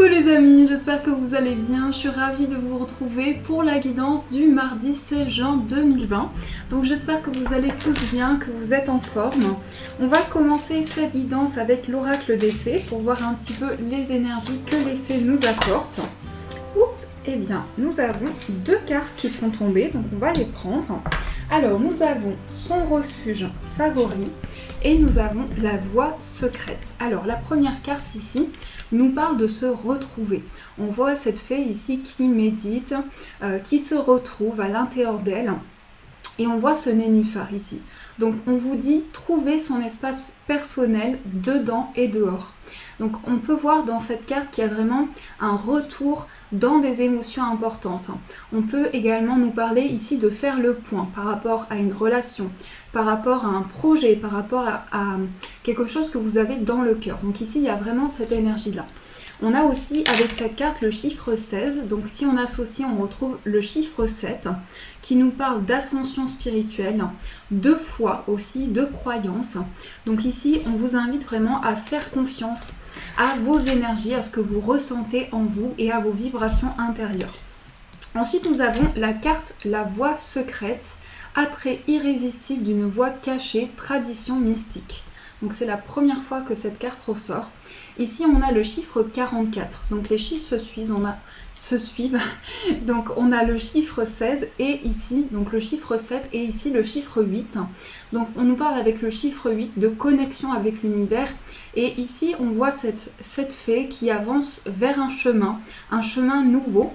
Coucou les amis, j'espère que vous allez bien. Je suis ravie de vous retrouver pour la guidance du mardi 16 juin 2020. Donc j'espère que vous allez tous bien, que vous êtes en forme. On va commencer cette guidance avec l'oracle des fées pour voir un petit peu les énergies que les fées nous apportent. Eh bien, nous avons deux cartes qui sont tombées, donc on va les prendre. Alors, nous avons son refuge favori et nous avons la voie secrète. Alors, la première carte ici nous parle de se retrouver. On voit cette fée ici qui médite, qui se retrouve à l'intérieur d'elle. Et on voit ce nénuphar ici. Donc, on vous dit trouver son espace personnel dedans et dehors. Donc on peut voir dans cette carte qu'il y a vraiment un retour dans des émotions importantes. On peut également nous parler ici de faire le point par rapport à une relation, par rapport à un projet, par rapport à quelque chose que vous avez dans le cœur. Donc ici il y a vraiment cette énergie-là. On a aussi avec cette carte le chiffre 16, donc si on associe, on retrouve le chiffre 7 qui nous parle d'ascension spirituelle, de foi aussi, de croyance. Donc ici, on vous invite vraiment à faire confiance à vos énergies, à ce que vous ressentez en vous et à vos vibrations intérieures. Ensuite, nous avons la carte La Voie secrète, attrait irrésistible d'une voie cachée, tradition mystique. Donc c'est la première fois que cette carte ressort. Ici, on a le chiffre 44. Donc les chiffres se suivent. Donc on a le chiffre 16 et ici, donc le chiffre 7 et ici le chiffre 8. Donc on nous parle avec le chiffre 8 de connexion avec l'univers. Et ici, on voit cette fée qui avance vers un chemin nouveau.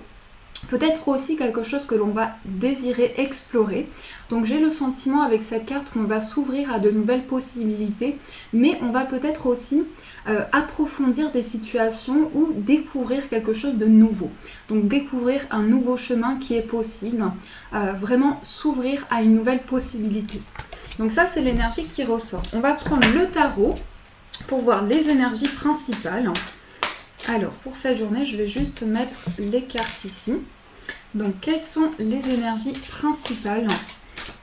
Peut-être aussi quelque chose que l'on va désirer explorer. Donc j'ai le sentiment avec cette carte qu'on va s'ouvrir à de nouvelles possibilités, mais on va peut-être aussi approfondir des situations ou découvrir quelque chose de nouveau. Donc découvrir un nouveau chemin qui est possible, vraiment s'ouvrir à une nouvelle possibilité. Donc ça c'est l'énergie qui ressort. On va prendre le tarot pour voir les énergies principales. Alors, pour cette journée, je vais juste mettre les cartes ici. Donc, quelles sont les énergies principales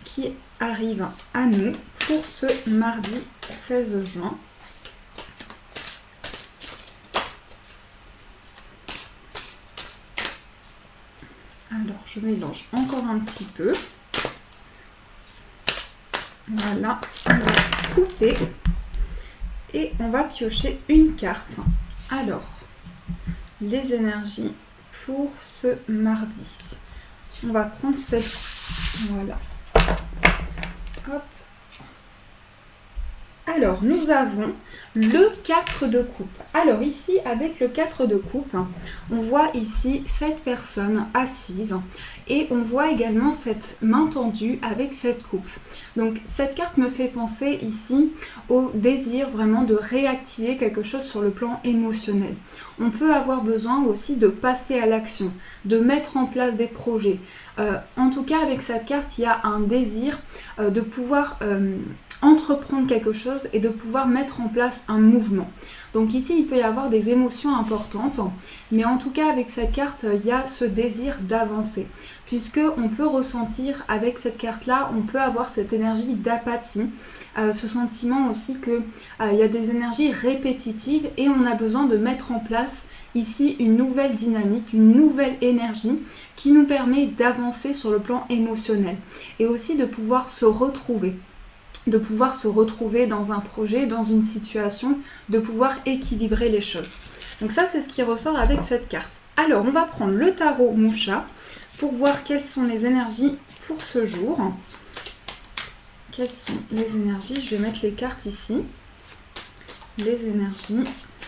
qui arrivent à nous pour ce mardi 16 juin ? Alors, je mélange encore un petit peu. Voilà, on va couper et on va piocher une carte. Alors, les énergies pour ce mardi. On va prendre celle-ci. Voilà. Hop. Alors, nous avons le 4 de coupe. Alors ici, avec le 4 de coupe, on voit ici cette personne assise et on voit également cette main tendue avec cette coupe. Donc cette carte me fait penser ici au désir vraiment de réactiver quelque chose sur le plan émotionnel. On peut avoir besoin aussi de passer à l'action, de mettre en place des projets. En tout cas, avec cette carte, il y a un désir de pouvoir entreprendre quelque chose et de pouvoir mettre en place un mouvement. Donc ici, il peut y avoir des émotions importantes, mais en tout cas, avec cette carte, il y a ce désir d'avancer, puisque on peut ressentir avec cette carte-là, on peut avoir cette énergie d'apathie, ce sentiment aussi que il y a des énergies répétitives et on a besoin de mettre en place ici une nouvelle dynamique, une nouvelle énergie qui nous permet d'avancer sur le plan émotionnel et aussi de pouvoir se retrouver. Dans un projet, dans une situation, de pouvoir équilibrer les choses. Donc ça, c'est ce qui ressort avec cette carte. Alors, on va prendre le tarot Moucha pour voir quelles sont les énergies pour ce jour. Quelles sont les énergies ? Je vais mettre les cartes ici. Les énergies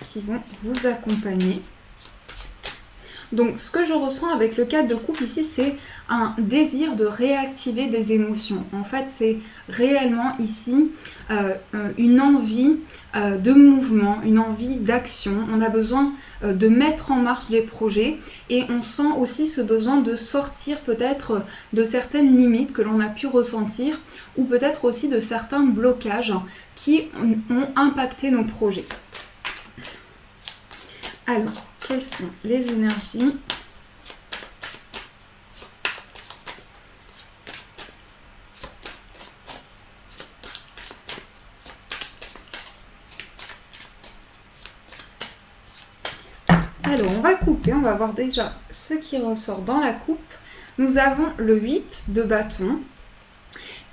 qui vont vous accompagner. Donc, ce que je ressens avec le 4 de coupe ici, c'est un désir de réactiver des émotions. En fait, c'est réellement ici une envie de mouvement, une envie d'action. On a besoin de mettre en marche des projets et on sent aussi ce besoin de sortir peut-être de certaines limites que l'on a pu ressentir ou peut-être aussi de certains blocages qui ont impacté nos projets. Alors, quelles sont les énergies ? Alors, on va couper, on va voir déjà ce qui ressort dans la coupe. Nous avons le 8 de bâton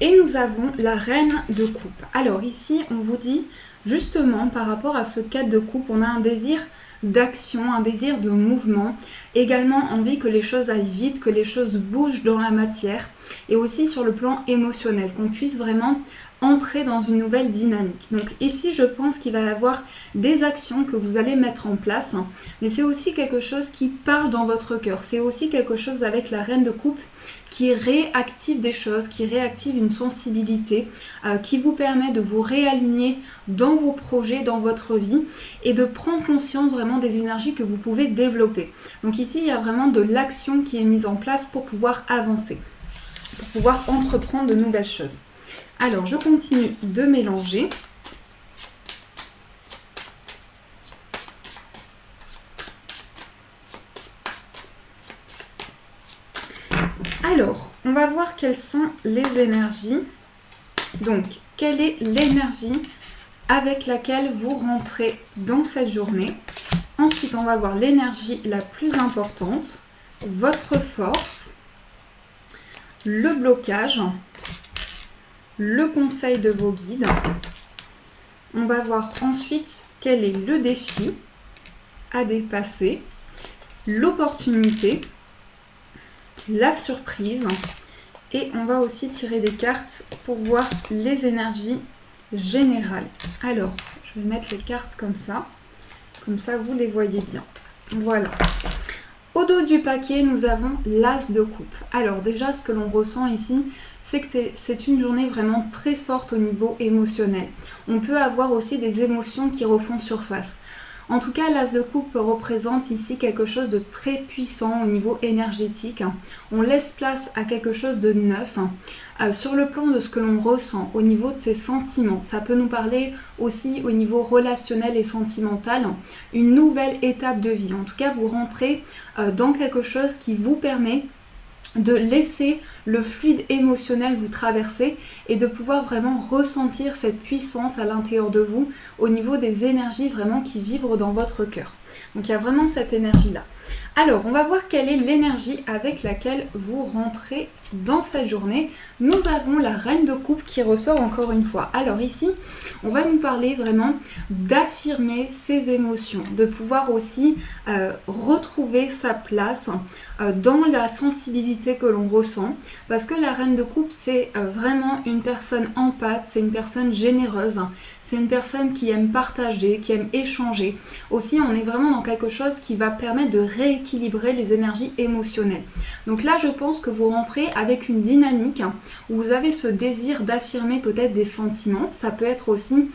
et nous avons la reine de coupe. Alors ici, on vous dit justement par rapport à ce 4 de coupe, on a un désir d'action, un désir de mouvement, également envie que les choses aillent vite, que les choses bougent dans la matière et aussi sur le plan émotionnel, qu'on puisse vraiment entrer dans une nouvelle dynamique. Donc ici, je pense qu'il va y avoir des actions que vous allez mettre en place, mais c'est aussi quelque chose qui parle dans votre cœur. C'est aussi quelque chose avec la reine de coupe qui réactive des choses, qui réactive une sensibilité, qui vous permet de vous réaligner dans vos projets, dans votre vie et de prendre conscience vraiment des énergies que vous pouvez développer. Donc ici, il y a vraiment de l'action qui est mise en place pour pouvoir avancer, pour pouvoir entreprendre de nouvelles choses. Alors, je continue de mélanger. Alors, on va voir quelles sont les énergies. Donc, quelle est l'énergie avec laquelle vous rentrez dans cette journée? Ensuite, on va voir l'énergie la plus importante, votre force, le blocage, le conseil de vos guides. On va voir ensuite quel est le défi à dépasser, l'opportunité, la surprise, et on va aussi tirer des cartes pour voir les énergies générales. Alors, je vais mettre les cartes comme ça vous les voyez bien. Voilà. Au dos du paquet, nous avons l'as de coupe. Alors déjà, ce que l'on ressent ici, c'est que c'est une journée vraiment très forte au niveau émotionnel. On peut avoir aussi des émotions qui refont surface. En tout cas, l'as de coupe représente ici quelque chose de très puissant au niveau énergétique. On laisse place à quelque chose de neuf. Sur le plan de ce que l'on ressent, au niveau de ses sentiments, ça peut nous parler aussi au niveau relationnel et sentimental, une nouvelle étape de vie. En tout cas, vous rentrez dans quelque chose qui vous permet de laisser le fluide émotionnel vous traverser et de pouvoir vraiment ressentir cette puissance à l'intérieur de vous au niveau des énergies vraiment qui vibrent dans votre cœur. Donc il y a vraiment cette énergie-là. Alors, on va voir quelle est l'énergie avec laquelle vous rentrez dans cette journée. Nous avons la reine de coupe qui ressort encore une fois. Alors ici, on va nous parler vraiment d'affirmer ses émotions, de pouvoir aussi retrouver sa place dans la sensibilité que l'on ressent. Parce que la reine de coupe, c'est vraiment une personne empathique, c'est une personne généreuse, c'est une personne qui aime partager, qui aime échanger. Aussi, on est vraiment dans quelque chose qui va permettre de rééquilibrer les énergies émotionnelles. Donc là, je pense que vous rentrez avec une dynamique où vous avez ce désir d'affirmer peut-être des sentiments. Ça peut être aussi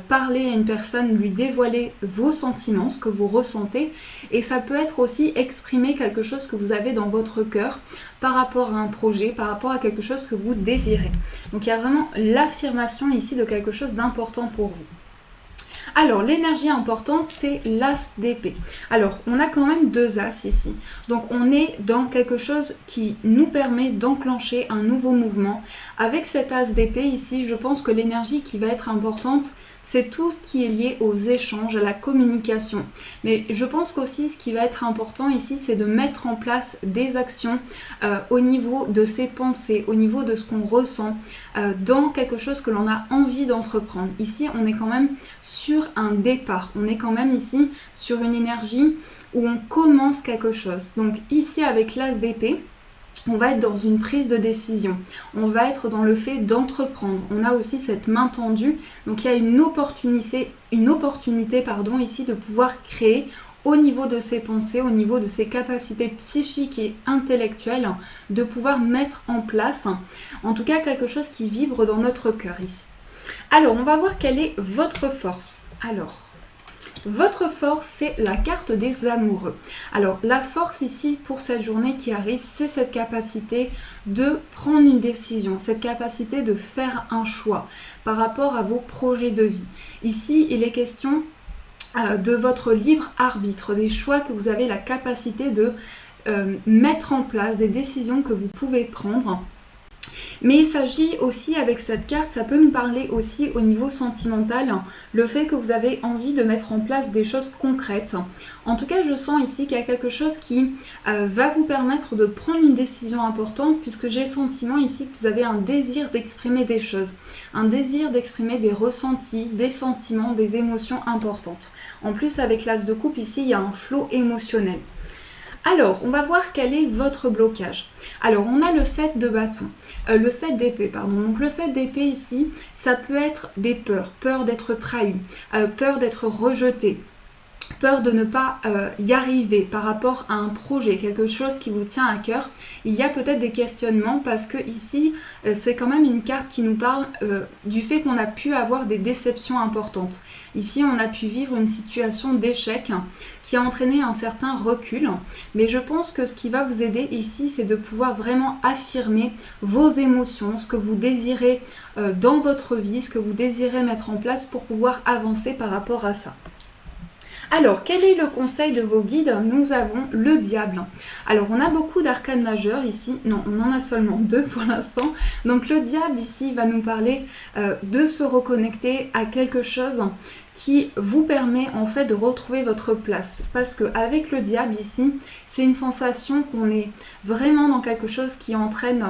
parler à une personne, lui dévoiler vos sentiments, ce que vous ressentez. Et ça peut être aussi exprimer quelque chose que vous avez dans votre cœur par rapport à un projet, par rapport à quelque chose que vous désirez. Donc il y a vraiment l'affirmation ici de quelque chose d'important pour vous. Alors, l'énergie importante, c'est l'as d'épée. Alors, on a quand même deux as ici. Donc, on est dans quelque chose qui nous permet d'enclencher un nouveau mouvement. Avec cet as d'épée ici, je pense que l'énergie qui va être importante, c'est tout ce qui est lié aux échanges, à la communication. Mais je pense qu'aussi ce qui va être important ici, c'est de mettre en place des actions au niveau de ses pensées, au niveau de ce qu'on ressent, dans quelque chose que l'on a envie d'entreprendre. Ici, on est quand même sur un départ. On est quand même ici sur une énergie où on commence quelque chose. Donc ici, avec l'as d'épée, on va être dans une prise de décision, on va être dans le fait d'entreprendre. On a aussi cette main tendue, donc il y a une opportunité ici de pouvoir créer au niveau de ses pensées, au niveau de ses capacités psychiques et intellectuelles, de pouvoir mettre en place, en tout cas quelque chose qui vibre dans notre cœur ici. Alors, on va voir quelle est votre force. Alors, votre force, c'est la carte des amoureux. Alors, la force ici, pour cette journée qui arrive, c'est cette capacité de prendre une décision, cette capacité de faire un choix par rapport à vos projets de vie. Ici, il est question de votre libre arbitre, des choix que vous avez la capacité de mettre en place, des décisions que vous pouvez prendre. Mais il s'agit aussi avec cette carte, ça peut nous parler aussi au niveau sentimental, le fait que vous avez envie de mettre en place des choses concrètes. En tout cas, je sens ici qu'il y a quelque chose qui va vous permettre de prendre une décision importante, puisque j'ai le sentiment ici que vous avez un désir d'exprimer des choses, un désir d'exprimer des ressentis, des sentiments, des émotions importantes. En plus, avec l'As de coupe ici, il y a un flot émotionnel. Alors, on va voir quel est votre blocage. Alors, on a le 7 de bâton, le 7 d'épée, pardon. Donc, le 7 d'épée ici, ça peut être des peurs, peur d'être trahi, peur d'être rejeté, peur de ne pas y arriver par rapport à un projet, quelque chose qui vous tient à cœur. Il y a peut-être des questionnements parce que ici, c'est quand même une carte qui nous parle du fait qu'on a pu avoir des déceptions importantes. Ici, on a pu vivre une situation d'échec qui a entraîné un certain recul. Mais je pense que ce qui va vous aider ici, c'est de pouvoir vraiment affirmer vos émotions, ce que vous désirez dans votre vie, ce que vous désirez mettre en place pour pouvoir avancer par rapport à ça. Alors, quel est le conseil de vos guides? Nous avons le diable. Alors, on a beaucoup d'arcanes majeures ici. Non, on en a seulement 2 pour l'instant. Donc, le diable ici va nous parler de se reconnecter à quelque chose qui vous permet en fait de retrouver votre place. Parce qu'avec le diable ici, c'est une sensation qu'on est vraiment dans quelque chose qui entraîne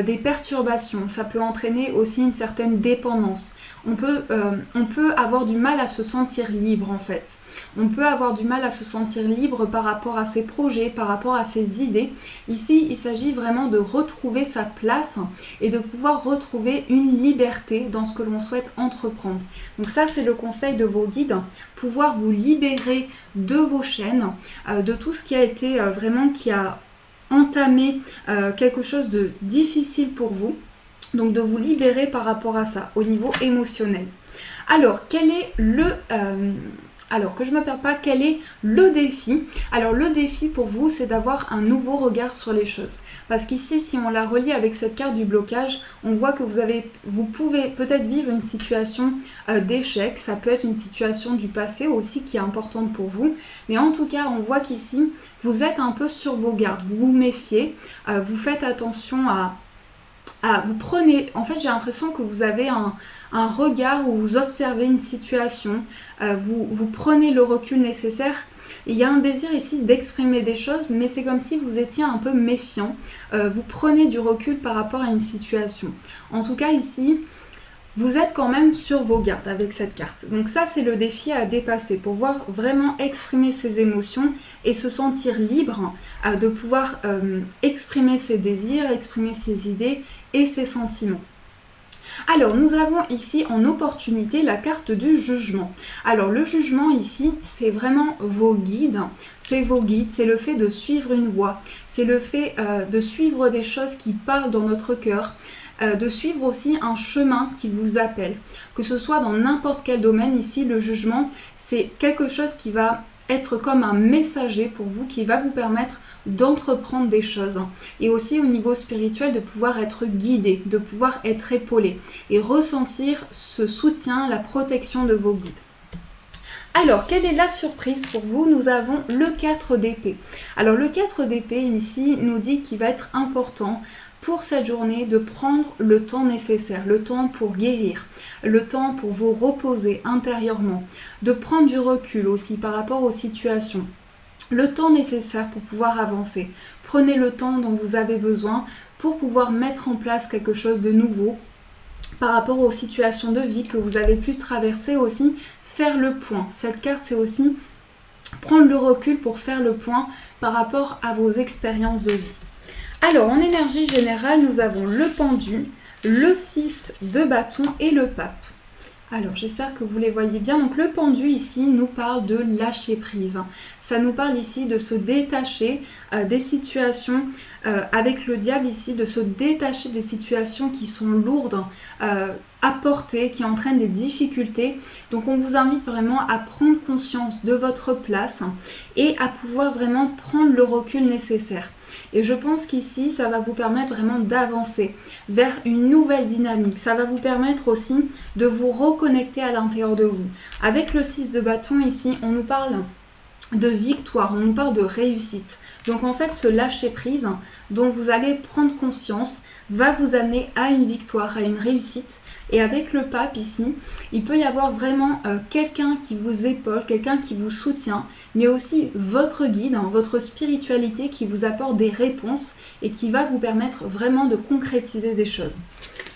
des perturbations. Ça peut entraîner aussi une certaine dépendance. On peut avoir du mal à se sentir libre en fait. On peut avoir du mal à se sentir libre par rapport à ses projets, par rapport à ses idées. Ici, il s'agit vraiment de retrouver sa place et de pouvoir retrouver une liberté dans ce que l'on souhaite entreprendre. Donc ça, c'est le conseil de vos guides, pouvoir vous libérer de vos chaînes, de tout ce qui a été vraiment, qui a entamé quelque chose de difficile pour vous. Donc de vous libérer par rapport à ça, au niveau émotionnel. Alors, quel est le... alors, que je ne me perds pas, quel est le défi? Alors, le défi pour vous, c'est d'avoir un nouveau regard sur les choses. Parce qu'ici, si on la relie avec cette carte du blocage, on voit que vous pouvez peut-être vivre une situation d'échec. Ça peut être une situation du passé aussi qui est importante pour vous. Mais en tout cas, on voit qu'ici, vous êtes un peu sur vos gardes. Vous vous méfiez, vous faites attention vous prenez, en fait j'ai l'impression que vous avez un regard où vous observez une situation, vous prenez le recul nécessaire. Il y a un désir ici d'exprimer des choses, mais c'est comme si vous étiez un peu méfiant. Vous prenez du recul par rapport à une situation. En tout cas ici, vous êtes quand même sur vos gardes avec cette carte. Donc ça, c'est le défi à dépasser pour pouvoir vraiment exprimer ses émotions et se sentir libre de pouvoir exprimer ses désirs, exprimer ses idées et ses sentiments. Alors, nous avons ici en opportunité la carte du jugement. Alors, le jugement ici, c'est vraiment vos guides. C'est vos guides, c'est le fait de suivre une voie. C'est le fait de suivre des choses qui parlent dans notre cœur. De suivre aussi un chemin qui vous appelle. Que ce soit dans n'importe quel domaine, ici, le jugement, c'est quelque chose qui va être comme un messager pour vous, qui va vous permettre d'entreprendre des choses. Et aussi au niveau spirituel, de pouvoir être guidé, de pouvoir être épaulé et ressentir ce soutien, la protection de vos guides. Alors, quelle est la surprise pour vous? Nous avons le 4 d'épée. Alors, le 4 d'épée, ici, nous dit qu'il va être important pour cette journée de prendre le temps nécessaire, le temps pour guérir, le temps pour vous reposer intérieurement, de prendre du recul aussi par rapport aux situations, le temps nécessaire pour pouvoir avancer. Prenez le temps dont vous avez besoin pour pouvoir mettre en place quelque chose de nouveau par rapport aux situations de vie que vous avez pu traverser aussi, faire le point. Cette carte, c'est aussi prendre le recul pour faire le point par rapport à vos expériences de vie. Alors, en énergie générale, nous avons le pendu, le 6 de bâton et le pape. Alors, j'espère que vous les voyez bien. Donc, le pendu ici nous parle de lâcher prise. Ça nous parle ici de se détacher des situations, avec le diable ici, de se détacher des situations qui sont lourdes à porter, qui entraînent des difficultés. Donc, on vous invite vraiment à prendre conscience de votre place et à pouvoir vraiment prendre le recul nécessaire. Et je pense qu'ici, ça va vous permettre vraiment d'avancer vers une nouvelle dynamique. Ça va vous permettre aussi de vous reconnecter à l'intérieur de vous. Avec le 6 de bâton ici, on nous parle de victoire, on nous parle de réussite. Donc en fait, ce lâcher prise dont vous allez prendre conscience va vous amener à une victoire, à une réussite. Et avec le pape ici, il peut y avoir vraiment quelqu'un qui vous épaule, quelqu'un qui vous soutient, mais aussi votre guide, votre spiritualité qui vous apporte des réponses et qui va vous permettre vraiment de concrétiser des choses.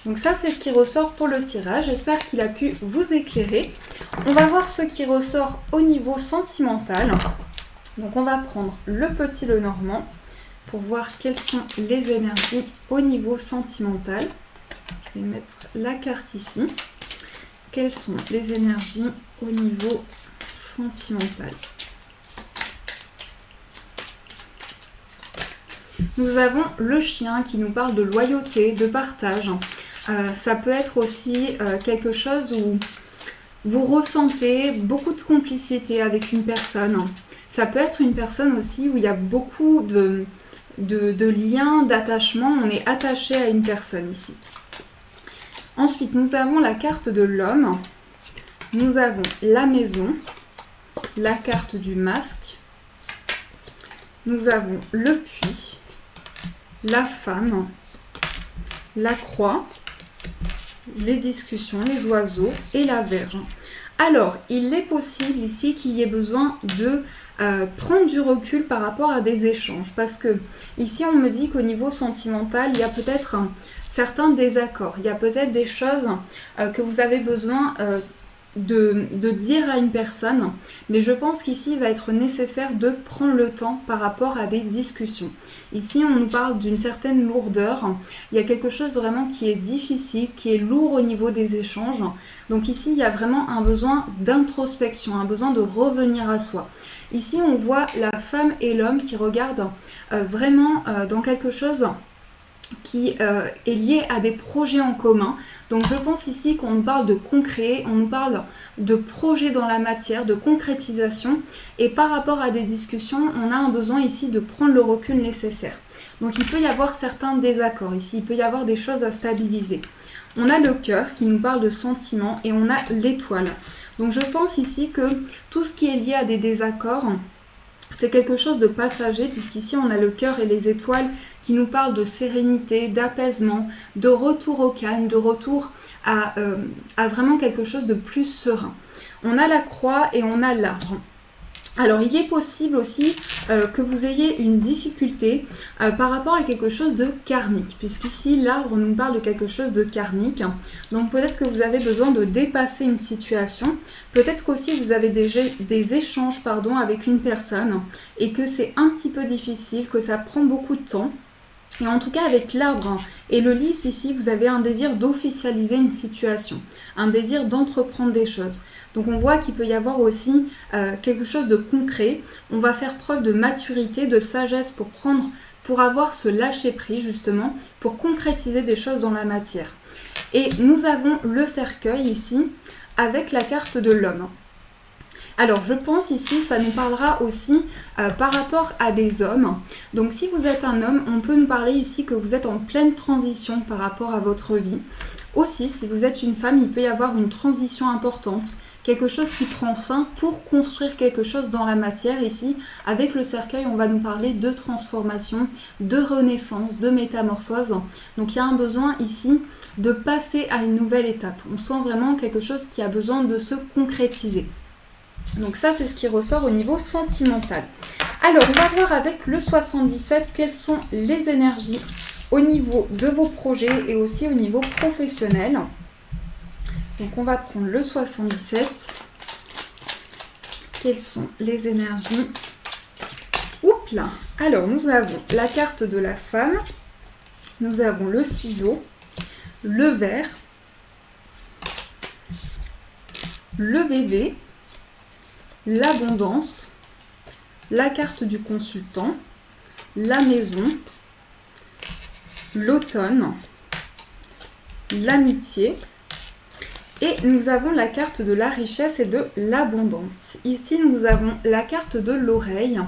Donc ça, c'est ce qui ressort pour le tirage. J'espère qu'il a pu vous éclairer. On va voir ce qui ressort au niveau sentimental. Donc on va prendre le petit Lenormand pour voir quelles sont les énergies au niveau sentimental. Je vais mettre la carte ici. Quelles sont les énergies au niveau sentimental? Nous avons le chien qui nous parle de loyauté, de partage. Ça peut être aussi quelque chose où vous ressentez beaucoup de complicité avec une personne. Ça peut être une personne aussi où il y a beaucoup de liens, d'attachement. On est attaché à une personne ici. Ensuite, nous avons la carte de l'homme. Nous avons la maison, la carte du masque. Nous avons le puits, la femme, la croix, les discussions, les oiseaux et la Vierge. Alors, il est possible ici qu'il y ait besoin de prendre du recul par rapport à des échanges. Parce que ici, on me dit qu'au niveau sentimental, il y a peut-être certains désaccords. Il y a peut-être des choses que vous avez besoin de dire à une personne. Mais je pense qu'ici, il va être nécessaire de prendre le temps par rapport à des discussions. Ici, on nous parle d'une certaine lourdeur. Il y a quelque chose vraiment qui est difficile, qui est lourd au niveau des échanges. Donc ici, il y a vraiment un besoin d'introspection, un besoin de revenir à soi. Ici, on voit la femme et l'homme qui regardent vraiment dans quelque chose qui est lié à des projets en commun. Donc je pense ici qu'on nous parle de concret, on nous parle de projets dans la matière, de concrétisation. Et par rapport à des discussions, on a un besoin ici de prendre le recul nécessaire. Donc il peut y avoir certains désaccords ici, il peut y avoir des choses à stabiliser. On a le cœur qui nous parle de sentiments et on a l'étoile. Donc je pense ici que tout ce qui est lié à des désaccords, c'est quelque chose de passager, puisqu'ici on a le cœur et les étoiles qui nous parlent de sérénité, d'apaisement, de retour au calme, de retour à vraiment quelque chose de plus serein. On a la croix et on a l'arbre. Alors il est possible aussi que vous ayez une difficulté par rapport à quelque chose de karmique, puisqu'ici l'arbre nous parle de quelque chose de karmique. Donc peut-être que vous avez besoin de dépasser une situation, peut-être qu'aussi vous avez des échanges avec une personne et que c'est un petit peu difficile, que ça prend beaucoup de temps. Et en tout cas, avec l'arbre et le lys ici, vous avez un désir d'officialiser une situation, un désir d'entreprendre des choses. Donc on voit qu'il peut y avoir aussi quelque chose de concret. On va faire preuve de maturité, de sagesse pour avoir ce lâcher-prise justement, pour concrétiser des choses dans la matière. Et nous avons le cercueil ici, avec la carte de l'homme. Alors je pense ici, ça nous parlera aussi par rapport à des hommes. Donc si vous êtes un homme, on peut nous parler ici que vous êtes en pleine transition par rapport à votre vie. Aussi, si vous êtes une femme, il peut y avoir une transition importante, quelque chose qui prend fin pour construire quelque chose dans la matière. Ici, avec le cercueil, on va nous parler de transformation, de renaissance, de métamorphose. Donc il y a un besoin ici de passer à une nouvelle étape. On sent vraiment quelque chose qui a besoin de se concrétiser. Donc ça, c'est ce qui ressort au niveau sentimental. Alors, on va voir avec le 77 quelles sont les énergies au niveau de vos projets et aussi au niveau professionnel. Donc, on va prendre le 77. Quelles sont les énergies? Oups là. Alors, nous avons la carte de la femme. Nous avons le ciseau, le verre, le bébé, l'abondance, la carte du consultant, la maison, l'automne, l'amitié et nous avons la carte de la richesse et de l'abondance. Ici, nous avons la carte de l'oreille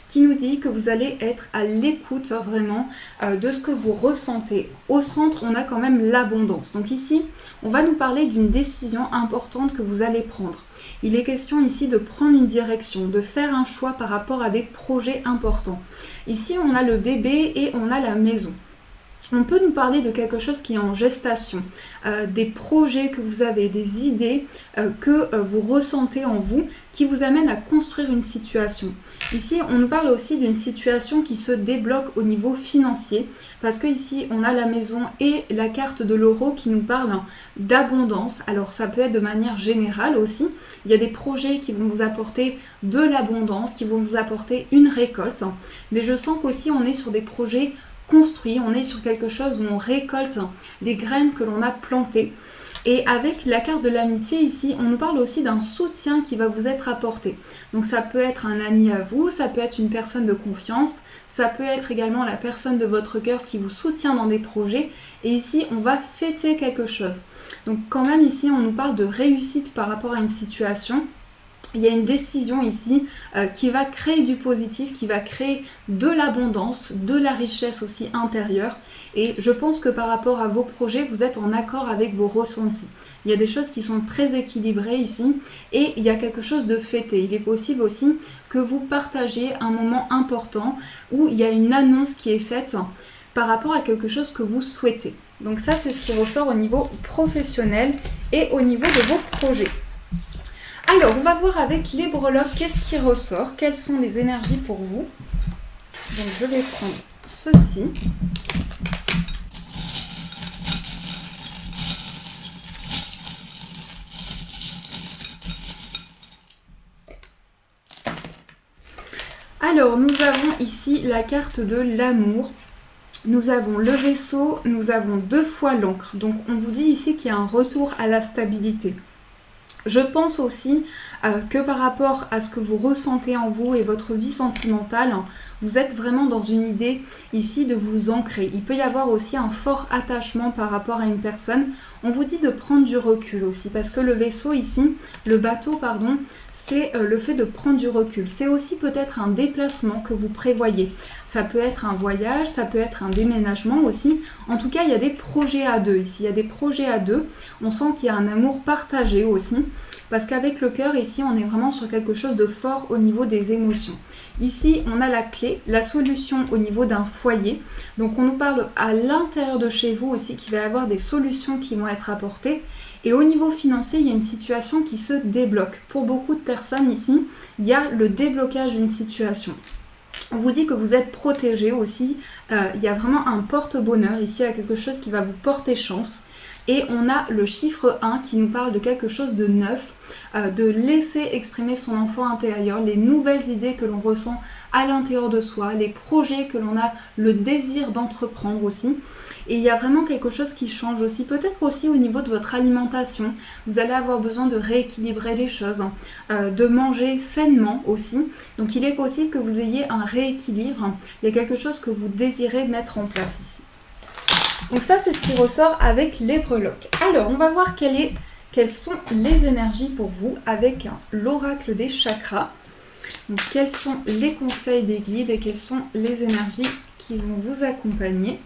qui nous dit que vous allez être à l'écoute vraiment de ce que vous ressentez. Au centre, on a quand même l'abondance. Donc ici, on va nous parler d'une décision importante que vous allez prendre. Il est question ici de prendre une direction, de faire un choix par rapport à des projets importants. Ici, on a le bébé et on a la maison. On peut nous parler de quelque chose qui est en gestation, des projets que vous avez, des idées que vous ressentez en vous, qui vous amènent à construire une situation. Ici, on nous parle aussi d'une situation qui se débloque au niveau financier, parce que ici, on a la maison et la carte de l'euro qui nous parle d'abondance. Alors, ça peut être de manière générale aussi. Il y a des projets qui vont vous apporter de l'abondance, qui vont vous apporter une récolte. Mais je sens qu'aussi, on est sur des projets construit, on est sur quelque chose où on récolte les graines que l'on a plantées. Et avec la carte de l'amitié ici, on nous parle aussi d'un soutien qui va vous être apporté. Donc ça peut être un ami à vous, ça peut être une personne de confiance, ça peut être également la personne de votre cœur qui vous soutient dans des projets. Et ici, on va fêter quelque chose. Donc quand même ici, on nous parle de réussite par rapport à une situation. Il y a une décision ici qui va créer du positif, qui va créer de l'abondance, de la richesse aussi intérieure. Et je pense que par rapport à vos projets, vous êtes en accord avec vos ressentis. Il y a des choses qui sont très équilibrées ici et il y a quelque chose de fêté. Il est possible aussi que vous partagiez un moment important où il y a une annonce qui est faite par rapport à quelque chose que vous souhaitez. Donc ça, c'est ce qui ressort au niveau professionnel et au niveau de vos projets. Alors, on va voir avec les breloques qu'est-ce qui ressort, quelles sont les énergies pour vous. Donc, je vais prendre ceci. Alors, nous avons ici la carte de l'amour. Nous avons le vaisseau, nous avons 2 fois l'encre. Donc, on vous dit ici qu'il y a un retour à la stabilité. Je pense aussi que par rapport à ce que vous ressentez en vous et votre vie sentimentale, vous êtes vraiment dans une idée ici de vous ancrer. Il peut y avoir aussi un fort attachement par rapport à une personne. On vous dit de prendre du recul aussi parce que le vaisseau ici, le bateau pardon, c'est le fait de prendre du recul. C'est aussi peut-être un déplacement que vous prévoyez. Ça peut être un voyage, ça peut être un déménagement aussi. En tout cas, il y a des projets à deux ici. Il y a des projets à deux. On sent qu'il y a un amour partagé aussi. Parce qu'avec le cœur, ici, on est vraiment sur quelque chose de fort au niveau des émotions. Ici, on a la clé, la solution au niveau d'un foyer. Donc, on nous parle à l'intérieur de chez vous aussi qu'il va y avoir des solutions qui vont être apportées. Et au niveau financier, il y a une situation qui se débloque. Pour beaucoup de personnes ici, il y a le déblocage d'une situation. On vous dit que vous êtes protégé aussi. Il y a vraiment un porte-bonheur ici, il y a quelque chose qui va vous porter chance. Et on a le chiffre 1 qui nous parle de quelque chose de neuf, de laisser exprimer son enfant intérieur, les nouvelles idées que l'on ressent à l'intérieur de soi, les projets que l'on a le désir d'entreprendre aussi. Et il y a vraiment quelque chose qui change aussi, peut-être aussi au niveau de votre alimentation. Vous allez avoir besoin de rééquilibrer les choses, de manger sainement aussi. Donc il est possible que vous ayez un rééquilibre. Il y a quelque chose que vous désirez mettre en place ici. Donc ça, c'est ce qui ressort avec les breloques. Alors, on va voir quelles sont les énergies pour vous avec l'oracle des chakras. Donc, quels sont les conseils des guides et quelles sont les énergies qui vont vous accompagner.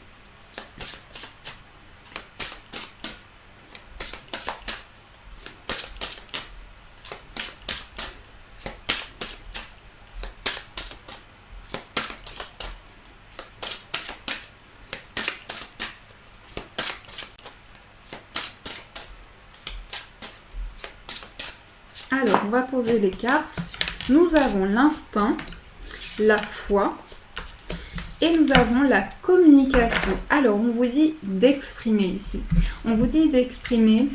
Alors, on va poser les cartes. Nous avons l'instinct, la foi et nous avons la communication. Alors, on vous dit d'exprimer ici. On vous dit d'exprimer,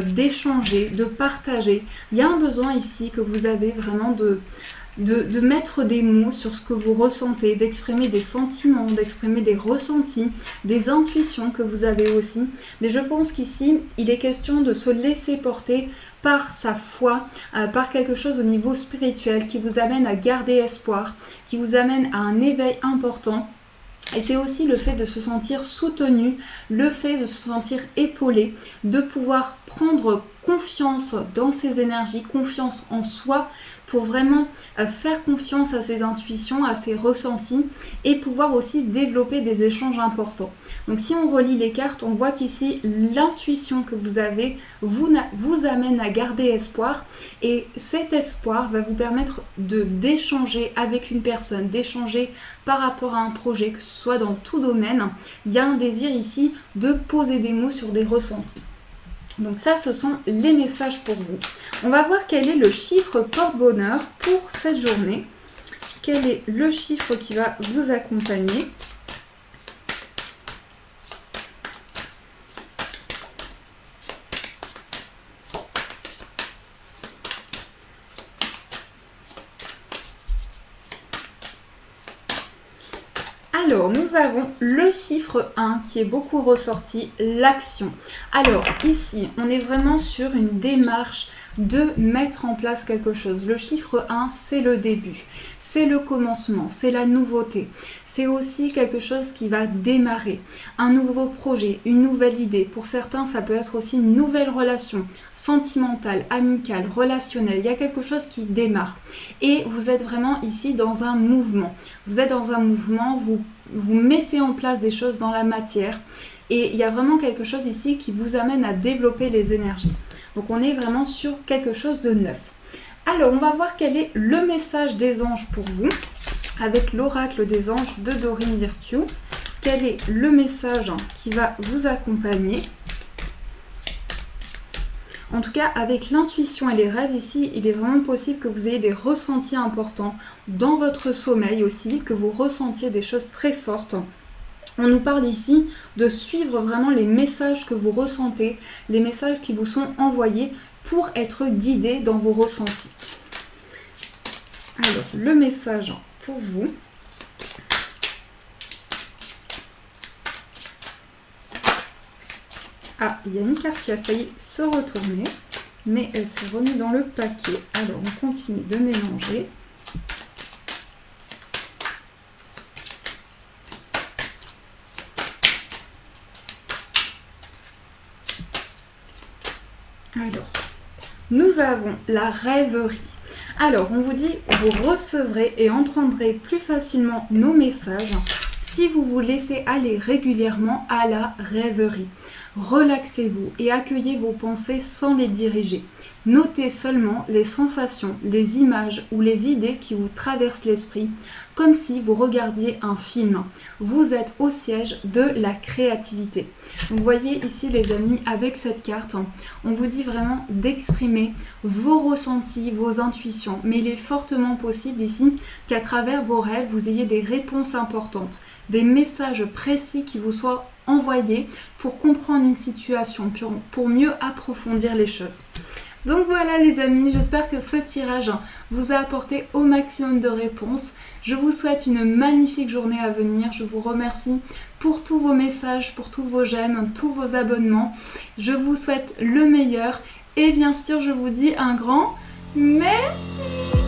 d'échanger, de partager. Il y a un besoin ici que vous avez vraiment de mettre des mots sur ce que vous ressentez, d'exprimer des sentiments, d'exprimer des ressentis, des intuitions que vous avez aussi. Mais je pense qu'ici, il est question de se laisser porter par sa foi, par quelque chose au niveau spirituel qui vous amène à garder espoir, qui vous amène à un éveil important. Et c'est aussi le fait de se sentir soutenu, le fait de se sentir épaulé, de pouvoir prendre confiance dans ses énergies, confiance en soi, pour vraiment faire confiance à ses intuitions, à ses ressentis et pouvoir aussi développer des échanges importants. Donc si on relit les cartes, on voit qu'ici l'intuition que vous avez vous amène à garder espoir et cet espoir va vous permettre d'échanger avec une personne, d'échanger par rapport à un projet, que ce soit dans tout domaine. Il y a un désir ici de poser des mots sur des ressentis. Donc ça, ce sont les messages pour vous. On va voir quel est le chiffre porte-bonheur pour cette journée. Quel est le chiffre qui va vous accompagner ? Alors, nous avons le chiffre 1 qui est beaucoup ressorti, l'action. Alors, ici, on est vraiment sur une démarche de mettre en place quelque chose. Le chiffre 1, c'est le début, c'est le commencement, c'est la nouveauté. C'est aussi quelque chose qui va démarrer, un nouveau projet, une nouvelle idée. Pour certains, ça peut être aussi une nouvelle relation sentimentale, amicale, relationnelle. Il y a quelque chose qui démarre. Et vous êtes vraiment ici dans un mouvement. Vous êtes dans un mouvement, vous mettez en place des choses dans la matière. Et il y a vraiment quelque chose ici qui vous amène à développer les énergies. Donc on est vraiment sur quelque chose de neuf. Alors on va voir quel est le message des anges pour vous avec l'oracle des anges de Dorine Virtue. Quel est le message qui va vous accompagner? En tout cas, avec l'intuition et les rêves ici, il est vraiment possible que vous ayez des ressentis importants dans votre sommeil aussi, que vous ressentiez des choses très fortes. On nous parle ici de suivre vraiment les messages que vous ressentez, les messages qui vous sont envoyés pour être guidés dans vos ressentis. Alors, le message pour vous. Ah, il y a une carte qui a failli se retourner, mais elle s'est remise dans le paquet. Alors, on continue de mélanger. Alors, nous avons la rêverie. Alors, on vous dit, vous recevrez et entendrez plus facilement nos messages si vous vous laissez aller régulièrement à la rêverie. Relaxez-vous et accueillez vos pensées sans les diriger. Notez seulement les sensations, les images ou les idées qui vous traversent l'esprit, comme si vous regardiez un film. Vous êtes au siège de la créativité. Donc, vous voyez ici les amis, avec cette carte, on vous dit vraiment d'exprimer vos ressentis, vos intuitions. Mais il est fortement possible ici qu'à travers vos rêves, vous ayez des réponses importantes, des messages précis qui vous soient envoyés pour comprendre une situation, pour mieux approfondir les choses. Donc voilà les amis, j'espère que ce tirage vous a apporté au maximum de réponses. Je vous souhaite une magnifique journée à venir. Je vous remercie pour tous vos messages, pour tous vos j'aime, tous vos abonnements. Je vous souhaite le meilleur et bien sûr je vous dis un grand merci.